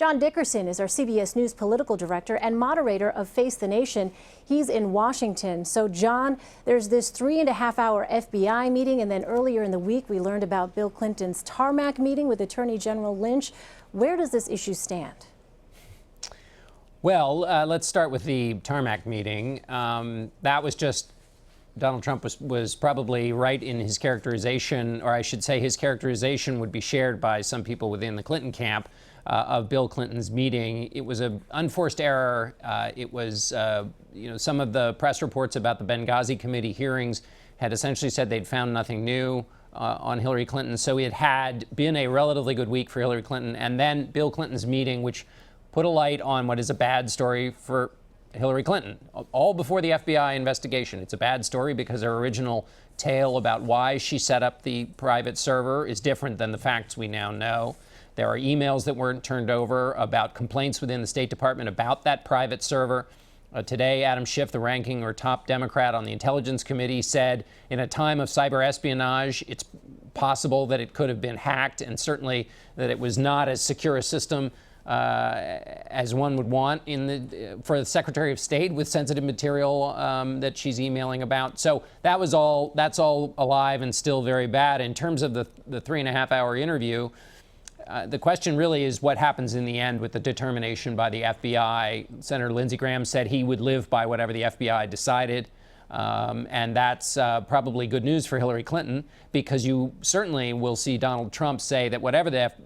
John Dickerson is our CBS News political director and moderator of Face the Nation. He's in Washington. So, John, there's this 3.5-hour FBI meeting, and then earlier in the week we learned about Bill Clinton's tarmac meeting with Attorney General Lynch. Where does this issue stand? Well, let's start with the tarmac meeting. That was just Donald Trump was probably right in his characterization, or I should say his characterization would be shared by some people within the Clinton camp of Bill Clinton's meeting. It was an unforced error. It was, some of the press reports about the Benghazi committee hearings had essentially said they'd found nothing new on Hillary Clinton. So it had been a relatively good week for Hillary Clinton. And then Bill Clinton's meeting, which put a light on what is a bad story for Hillary Clinton, all before the FBI investigation. It's a bad story because her original tale about why she set up the private server is different than the facts we now know. There are emails that weren't turned over about complaints within the State Department about that private server. Today, Adam Schiff, the ranking or top Democrat on the Intelligence Committee, said in a time of cyber espionage, it's possible that it could have been hacked, and certainly that it was not as secure a system as one would want for the Secretary of State with sensitive material that she's emailing about. So that's all alive and still very bad. In terms of the 3.5-hour interview, the question really is what happens in the end with the determination by the FBI. Senator Lindsey Graham said he would live by whatever the FBI decided. And that's probably good news for Hillary Clinton, because you certainly will see Donald Trump say that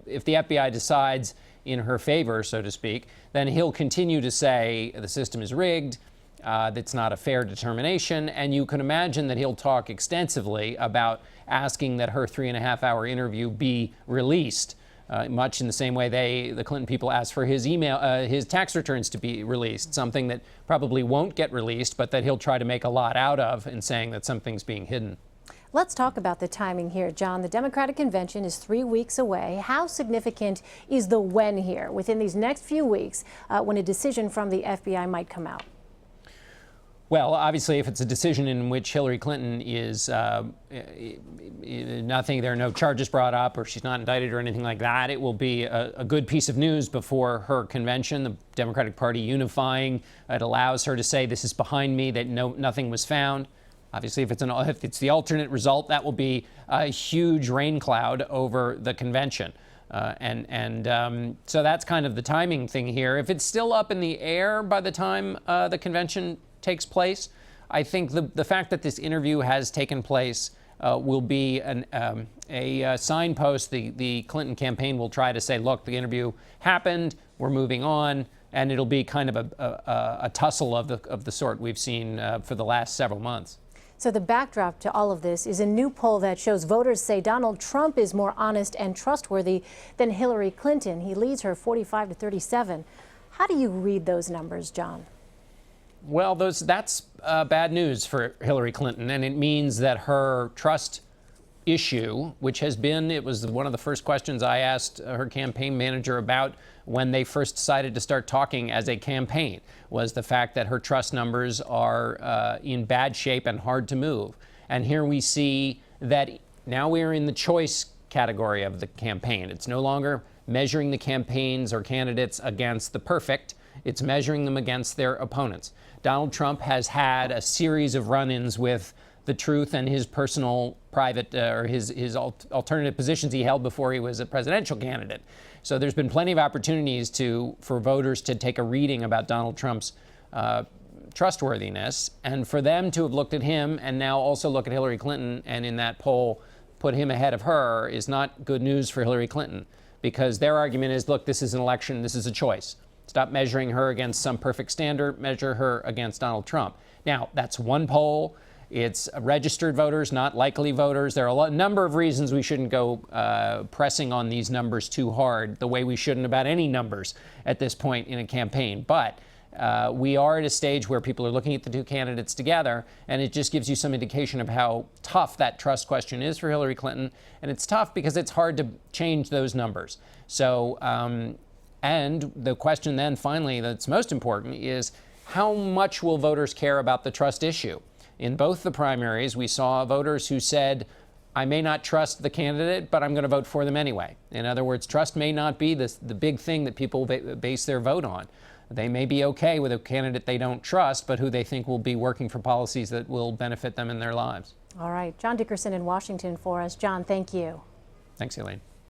if the FBI decides in her favor, so to speak, then he'll continue to say the system is rigged, that's not a fair determination. And you can imagine that he'll talk extensively about asking that her 3.5-hour interview be released, much in the same way the Clinton people asked for his tax returns to be released, something that probably won't get released, but that he'll try to make a lot out of in saying that something's being hidden. Let's talk about the timing here, John. The Democratic convention is 3 weeks away. How significant is the when here within these next few weeks when a decision from the FBI might come out? Well, obviously, if it's a decision in which Hillary Clinton is nothing, there are no charges brought up, or she's not indicted or anything like that, it will be a good piece of news before her convention, the Democratic Party unifying. It allows her to say, this is behind me, that nothing was found. Obviously, if it's the alternate result, that will be a huge rain cloud over the convention. So that's kind of the timing thing here. If it's still up in the air by the time the convention takes place, I think the fact that this interview has taken place will be a signpost. The Clinton campaign will try to say, look, the interview happened, we're moving on, and it'll be kind of a tussle of the sort we've seen for the last several months. So the backdrop to all of this is a new poll that shows voters say Donald Trump is more honest and trustworthy than Hillary Clinton. He leads her 45-37. How do you read those numbers, John? Well, that's bad news for Hillary Clinton, and it means that her trust issue, which it was one of the first questions I asked her campaign manager about when they first decided to start talking as a campaign, was the fact that her trust numbers are in bad shape and hard to move. And here we see that now we're in the choice category of the campaign. It's no longer measuring the campaigns or candidates against the perfect. It's measuring them against their opponents. Donald Trump has had a series of run-ins with the truth and his personal private or his alternative positions he held before he was a presidential candidate. So there's been plenty of opportunities for voters to take a reading about Donald Trump's trustworthiness, and for them to have looked at him and now also look at Hillary Clinton and in that poll put him ahead of her is not good news for Hillary Clinton, because their argument is, look, this is an election, this is a choice. Stop measuring her against some perfect standard, measure her against Donald Trump. Now, that's one poll. It's registered voters, not likely voters. There are a number of reasons we shouldn't go pressing on these numbers too hard, the way we shouldn't about any numbers at this point in a campaign. But we are at a stage where people are looking at the two candidates together, and it just gives you some indication of how tough that trust question is for Hillary Clinton. And it's tough because it's hard to change those numbers. So, and the question then finally that's most important is, how much will voters care about the trust issue? In both the primaries, we saw voters who said, I may not trust the candidate, but I'm going to vote for them anyway. In other words, trust may not be the big thing that people base their vote on. They may be okay with a candidate they don't trust, but who they think will be working for policies that will benefit them in their lives. All right. John Dickerson in Washington for us. John, thank you. Thanks, Elaine.